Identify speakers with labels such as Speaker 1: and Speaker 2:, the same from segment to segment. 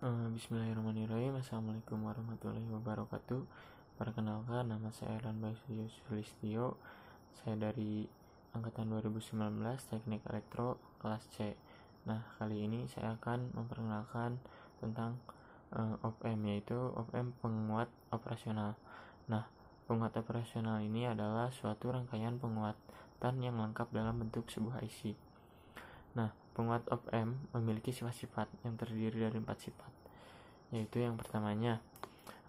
Speaker 1: Bismillahirrahmanirrahim. Assalamualaikum warahmatullahi wabarakatuh. Perkenalkan, nama saya Erlan Bayu Sulistyo. Saya dari angkatan 2019 Teknik Elektro kelas C. Nah, kali ini saya akan memperkenalkan tentang op-amp, yaitu op-amp penguat operasional. Nah, penguat operasional ini adalah suatu rangkaian penguatan yang lengkap dalam bentuk sebuah IC. Nah, penguat op-amp memiliki sifat-sifat yang terdiri dari 4 sifat, yaitu yang pertamanya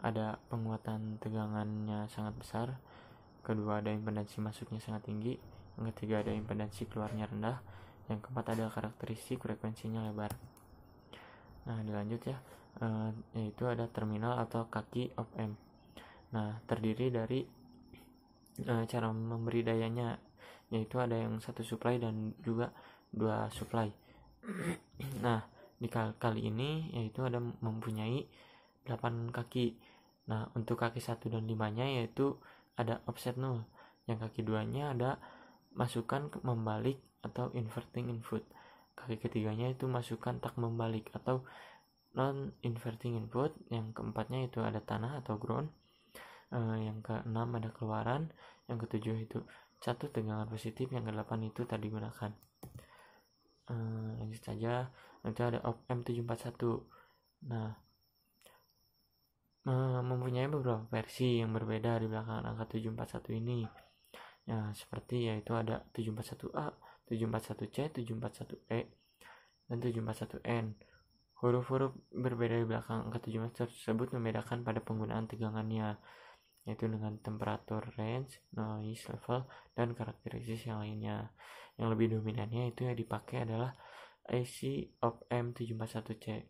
Speaker 1: ada penguatan tegangannya sangat besar, kedua ada impedansi masuknya sangat tinggi, yang ketiga ada impedansi keluarnya rendah, yang keempat ada karakteristik frekuensinya lebar. Nah, dilanjut ya, yaitu ada terminal atau kaki op-amp. Nah, terdiri dari cara memberi dayanya, yaitu ada yang satu supply dan juga dua supply. Nah, di kali ini yaitu ada mempunyai 8 kaki. Nah, untuk kaki 1 dan 5-nya yaitu ada offset 0. Yang kaki 2-nya ada masukan membalik atau inverting input. Kaki ketiganya itu masukan tak membalik atau non inverting input. Yang keempatnya itu ada tanah atau ground. Yang keenam ada keluaran. Yang ketujuh itu satu tegangan positif. Yang kedelapan itu tadi gunakan. Lanjut saja, nanti ada op-amp 741. Nah, mempunyai beberapa versi yang berbeda di belakang angka 741 ini. Ya, seperti yaitu ada 741A, 741C, 741E, dan 741N. Huruf-huruf berbeda di belakang angka 741 tersebut membedakan pada penggunaan tegangannya, yaitu dengan temperatur range, noise level, dan karakteristik yang lainnya. Yang lebih dominannya itu yang dipakai adalah IC op-amp 741C.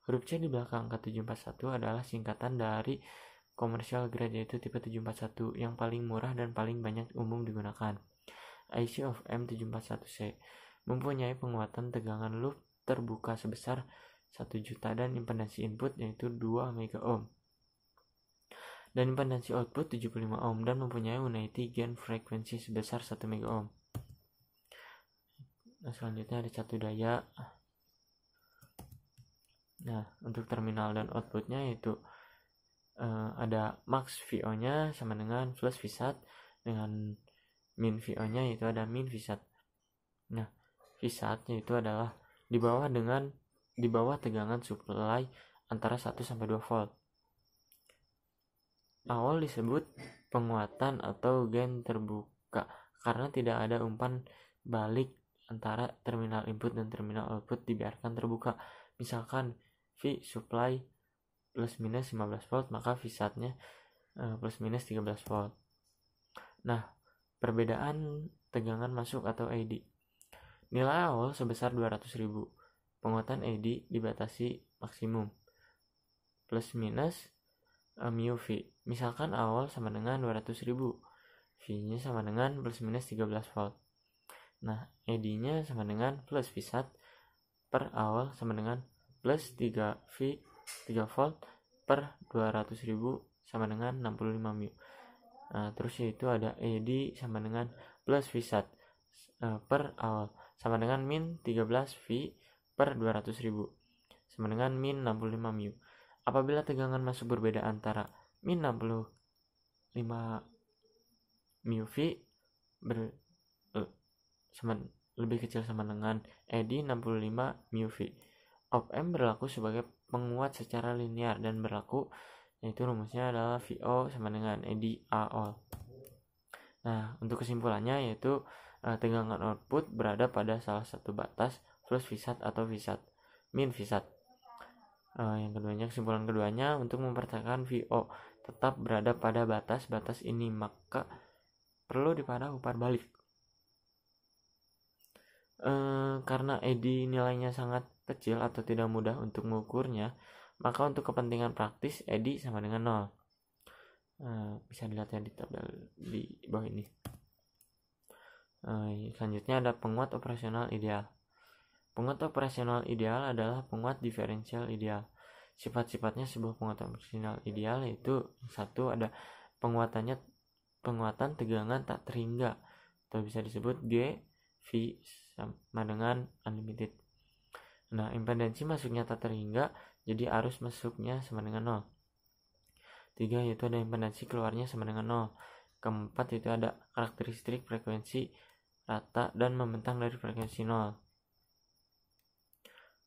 Speaker 1: Huruf C di belakang angka 741 adalah singkatan dari commercial grade, yaitu tipe 741 yang paling murah dan paling banyak umum digunakan. IC op-amp 741C mempunyai penguatan tegangan loop terbuka sebesar 1 juta dan impedansi input yaitu 2 mega ohm. Dan impedansi output 75 ohm dan mempunyai unity gain frekuensi sebesar 1 mega ohm. Nah, selanjutnya ada satu daya. Nah, untuk terminal dan outputnya itu ada max VO nya sama dengan plus VSAT, dengan min VO nya itu ada min VSAT. Nah, VSAT nya itu adalah di bawah tegangan supply antara 1 sampai 2 volt. Awal disebut penguatan atau gain terbuka karena tidak ada umpan balik antara terminal input dan terminal output, dibiarkan terbuka. Misalkan V supply plus minus 15 volt, maka VSAT-nya plus minus 13 volt. Nah, perbedaan tegangan masuk atau AD. Nilai awal sebesar 200.000. Penguatan AD dibatasi maksimum plus minus mu V. Misalkan awal sama dengan 200.000, V-nya sama dengan plus minus 13 volt. Nah, AD-nya sama dengan plus VSAT per awal sama dengan plus 3V 3 volt per 200.000 sama dengan 65 mu. Nah, terus yaitu ada AD sama dengan plus VSAT per awal sama dengan min 13V per 200.000 sama dengan min 65 mu. Apabila tegangan masuk berbeda antara min 65 mu V lebih kecil sama dengan AD 65 mu V, op-amp berlaku sebagai penguat secara linear dan berlaku, yaitu rumusnya adalah VO sama dengan AD AOL. Nah, untuk kesimpulannya yaitu tegangan output berada pada salah satu batas plus VSAT atau VSAT min VSAT. Yang keduanya, kesimpulan keduanya, untuk mempertahankan VO tetap berada pada batas-batas ini, maka perlu dipada putar balik. Karena AD nilainya sangat kecil atau tidak mudah untuk mengukurnya, maka untuk kepentingan praktis AD sama dengan 0. Bisa dilihat ya di tabel di bawah ini. Selanjutnya ada penguat operasional ideal. Penguat operasional ideal adalah penguat diferensial ideal. Sifat-sifatnya sebuah penguat operasional ideal yaitu satu, ada penguatan tegangan tak terhingga atau bisa disebut G V sama dengan unlimited. Nah, impedansi masuknya tak terhingga Jadi arus masuknya sama dengan 0. 3 yaitu ada impedansi keluarnya sama dengan 0. Keempat itu ada karakteristik frekuensi rata dan membentang dari frekuensi 0.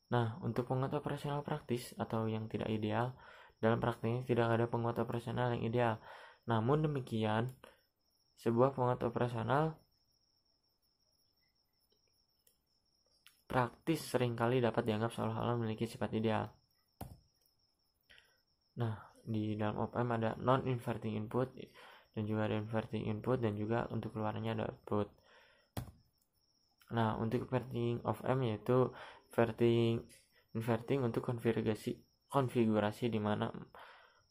Speaker 1: Nah, untuk penguat operasional praktis atau yang tidak ideal, dalam praktiknya tidak ada penguat operasional yang ideal. Namun demikian, sebuah penguat operasional praktis seringkali dapat dianggap seolah-olah memiliki sifat ideal. Nah, di dalam op-amp ada non-inverting input dan juga ada inverting input dan juga untuk keluarannya ada output. Nah, untuk inverting op-amp yaitu inverting untuk konfigurasi di mana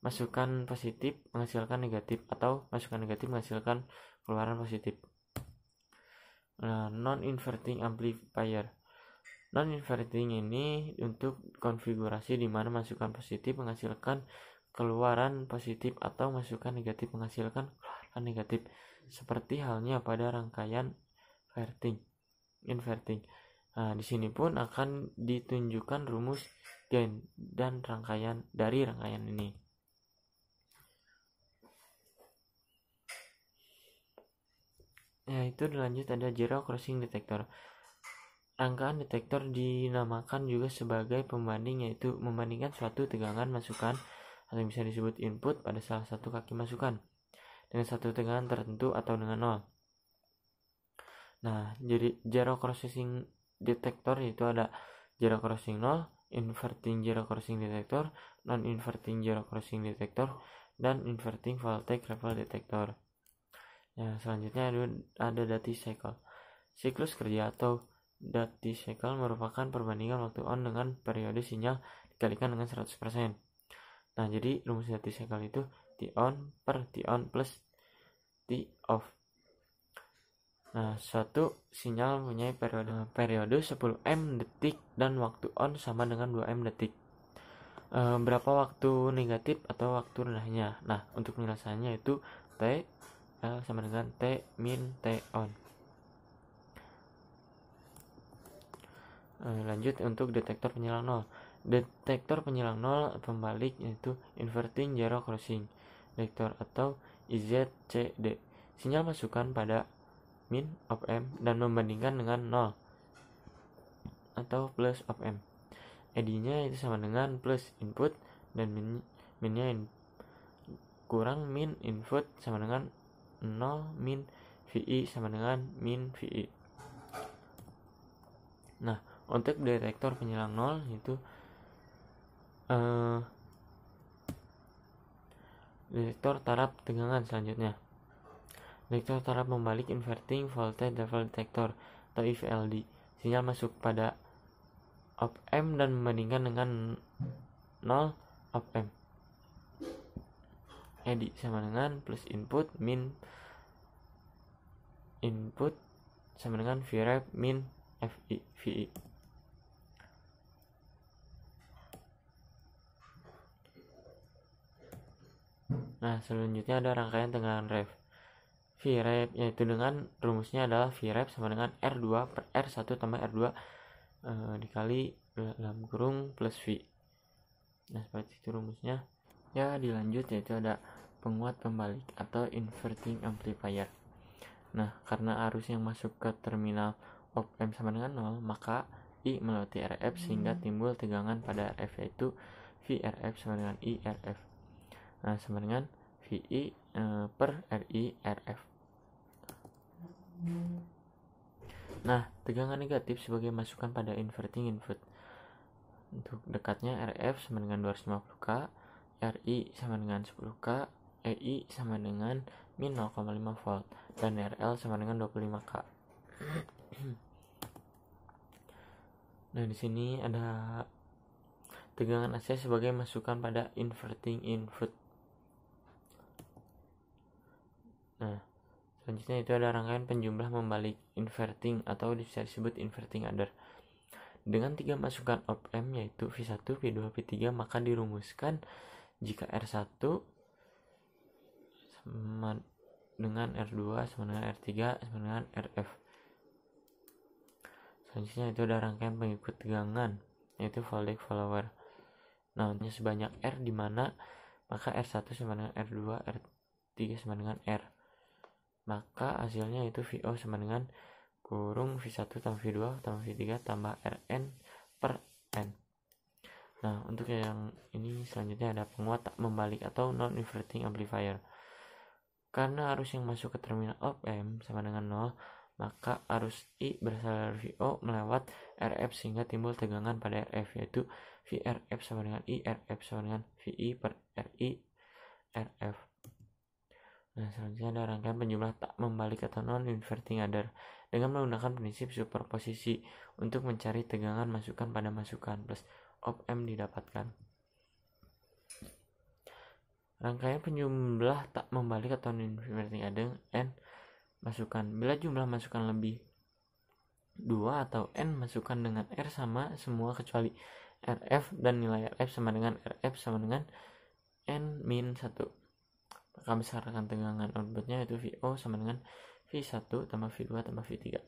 Speaker 1: masukan positif menghasilkan negatif atau masukan negatif menghasilkan keluaran positif. Nah, non-inverting amplifier. Non-inverting ini untuk konfigurasi di mana masukan positif menghasilkan keluaran positif atau masukan negatif menghasilkan keluaran negatif, seperti halnya pada rangkaian inverting. Nah, di sini pun akan ditunjukkan rumus gain dan rangkaian ini. Itu dilanjut ada zero crossing detector. Rangkaian detektor dinamakan juga sebagai pembanding, yaitu membandingkan suatu tegangan masukan atau bisa disebut input pada salah satu kaki masukan dengan satu tegangan tertentu atau dengan 0. Nah, jadi zero crossing detector itu ada zero crossing 0, inverting zero crossing detector, non-inverting zero crossing detector, dan inverting voltage level detector. Nah, selanjutnya ada duty cycle. Siklus kerja atau duty cycle merupakan perbandingan waktu on dengan periode sinyal dikalikan dengan 100%. Nah, jadi rumus duty cycle itu T on per T on plus T off. Nah, suatu sinyal mempunyai periode 10M detik dan waktu on sama dengan 2M detik. Berapa waktu negatif atau waktu rendahnya? Nah, untuk penyelesaiannya itu T sama dengan T min T on. Lanjut untuk detektor penyilang 0. Detektor penyilang 0 pembalik yaitu inverting zero crossing detektor atau IZCD. Sinyal masukan pada min op-amp dan membandingkan dengan 0 atau plus op-amp. ED-nya itu sama dengan plus input dan minnya kurang min input sama dengan 0 min VI sama dengan min VI. Nah, untuk detektor penyilang 0 itu detektor taraf tegangan selanjutnya. Detektor taraf membalik inverting voltage level detector atau IVLD. Sinyal masuk pada op-amp dan membandingkan dengan 0 op-amp. ED sama dengan plus input min input sama dengan VREF min VI. Nah, selanjutnya ada rangkaian tegangan ref. VREF yaitu dengan rumusnya adalah VREF sama dengan R2 per R1 tambah R2 dikali dalam kurung plus V. Nah, seperti itu rumusnya. Ya, dilanjut yaitu ada penguat pembalik atau inverting amplifier. Nah, karena arus yang masuk ke terminal op-amp sama dengan 0, maka I melewati RF sehingga timbul tegangan pada RF, yaitu VRF sama dengan IRF. Nah, sama dengan VI per RI RF. Nah, tegangan negatif sebagai masukan pada inverting input. Untuk dekatnya RF sama dengan 250K, RI sama dengan 10K, EI sama dengan min 0,5 volt, dan RL sama dengan 25K. Nah, di sini ada tegangan AC sebagai masukan pada inverting input. Nah, selanjutnya itu ada rangkaian penjumlah membalik inverting atau bisa disebut inverting adder. Dengan 3 masukan op-amp yaitu V1, V2, V3, maka dirumuskan jika R1 sama dengan R2 sama dengan R3 sama dengan RF. Selanjutnya itu ada rangkaian pengikut tegangan yaitu voltage follower. Nah, sebanyak R di mana maka R1 sama dengan R2, R3 sama dengan R. Maka hasilnya itu VO sama dengan kurung V1 tambah V2 tambah V3 tambah Rn per N. Nah, untuk yang ini selanjutnya ada penguat tak membalik atau non-inverting amplifier. Karena arus yang masuk ke terminal op-amp sama dengan 0, maka arus I berasal dari VO melewat RF sehingga timbul tegangan pada RF, yaitu VRF sama dengan I, RF sama dengan VI per RI RF. Nah, selanjutnya ada rangkaian penjumlah tak membalik atau non-inverting adder dengan menggunakan prinsip superposisi untuk mencari tegangan masukan pada masukan plus op-amp didapatkan. Rangkaian penjumlah tak membalik atau non-inverting adder N masukan. Bila jumlah masukan lebih 2 atau N masukan dengan R sama semua kecuali RF dan nilai RF sama dengan RF sama dengan N-1. Maka besarkan tegangan outputnya yaitu VO sama dengan V1 tambah V2 tambah V3.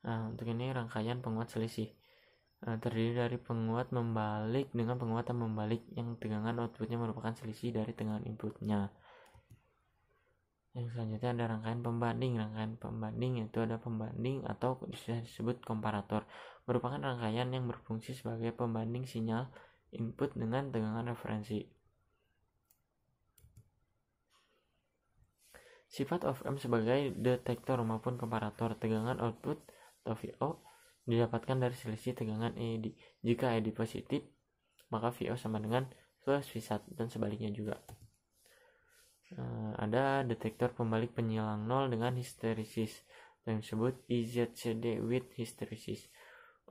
Speaker 1: Nah, untuk ini rangkaian penguat selisih. Terdiri dari penguat membalik dengan penguatan membalik yang tegangan outputnya merupakan selisih dari tegangan inputnya. Yang selanjutnya ada rangkaian pembanding. Rangkaian pembanding yaitu ada pembanding atau disebut komparator, merupakan rangkaian yang berfungsi sebagai pembanding sinyal input dengan tegangan referensi. Sifat op-amp sebagai detektor maupun komparator tegangan output atau VO didapatkan dari selisih tegangan ED. Jika ED positif, maka VO sama dengan plus V1 dan sebaliknya juga. Ada detektor pembalik penyilang nol dengan histeresis yang disebut IZCD with hysteresis.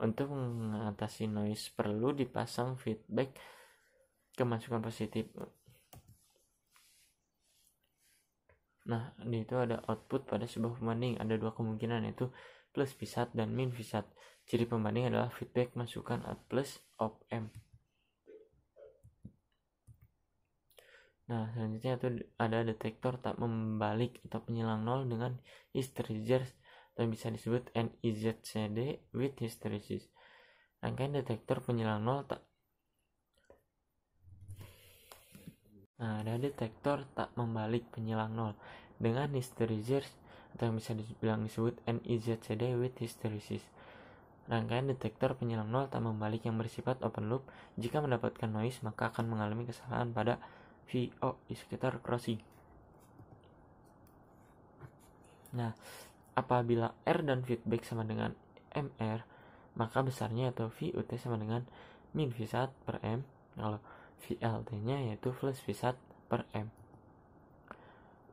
Speaker 1: Untuk mengatasi noise perlu dipasang feedback kemasukan positif. Nah, itu ada output pada sebuah pembanding. Ada dua kemungkinan, yaitu plus V1 dan min V1. Ciri pembanding adalah feedback masukan plus op-amp. Nah, selanjutnya itu ada detektor tak membalik atau penyilang nol dengan hysteresis atau bisa disebut NIZCD with hysteresis. Rangkaian detektor penyilang nol tak. Nah, ada detektor tak membalik penyilang nol dengan hysteresis atau yang bisa dibilang disebut NIZCD with hysteresis. Rangkaian detektor penyilang nol tak membalik yang bersifat open loop jika mendapatkan noise maka akan mengalami kesalahan pada VO di sekitar crossing. Nah, apabila R dan feedback sama dengan MR, maka besarnya atau VUT sama dengan min V1 per M. Kalau VLT-nya yaitu plus V1 per M.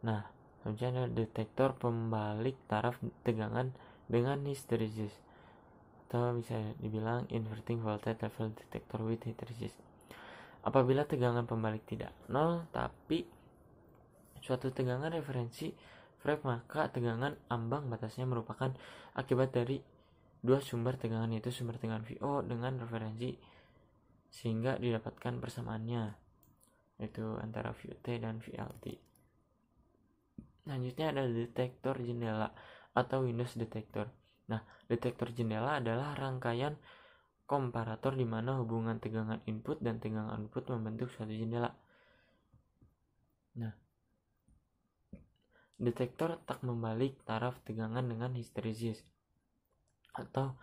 Speaker 1: Nah, selanjutnya ada detektor pembalik taraf tegangan dengan hysteresis atau bisa dibilang inverting voltage level detector with hysteresis. Apabila tegangan pembalik tidak 0 tapi suatu tegangan referensi frame, maka tegangan ambang batasnya merupakan akibat dari dua sumber tegangan, yaitu sumber tegangan VO dengan referensi, sehingga didapatkan persamaannya yaitu antara VUT dan VLT. Selanjutnya ada detektor jendela atau Windows detector. Nah, detektor jendela adalah rangkaian komparator di mana hubungan tegangan input dan tegangan output membentuk suatu jendela. Nah, detektor tak membalik taraf tegangan dengan hysteresis atau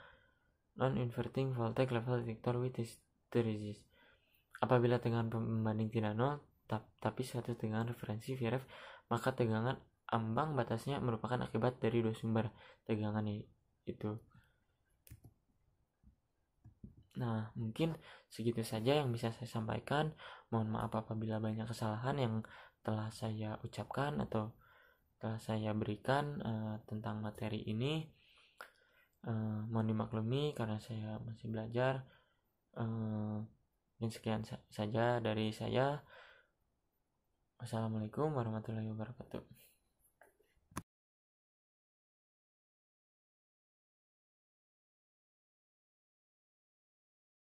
Speaker 1: non-inverting voltage level detector with hysteresis. Apabila tegangan pembanding tidak nol tapi suatu tegangan referensi VRF, maka tegangan ambang batasnya merupakan akibat dari dua sumber tegangan itu. Nah, mungkin segitu saja yang bisa saya sampaikan. Mohon maaf apabila banyak kesalahan yang telah saya ucapkan atau telah saya berikan tentang materi ini. Mohon dimaklumi karena saya masih belajar. Dan sekian saja dari saya. Wassalamualaikum warahmatullahi wabarakatuh.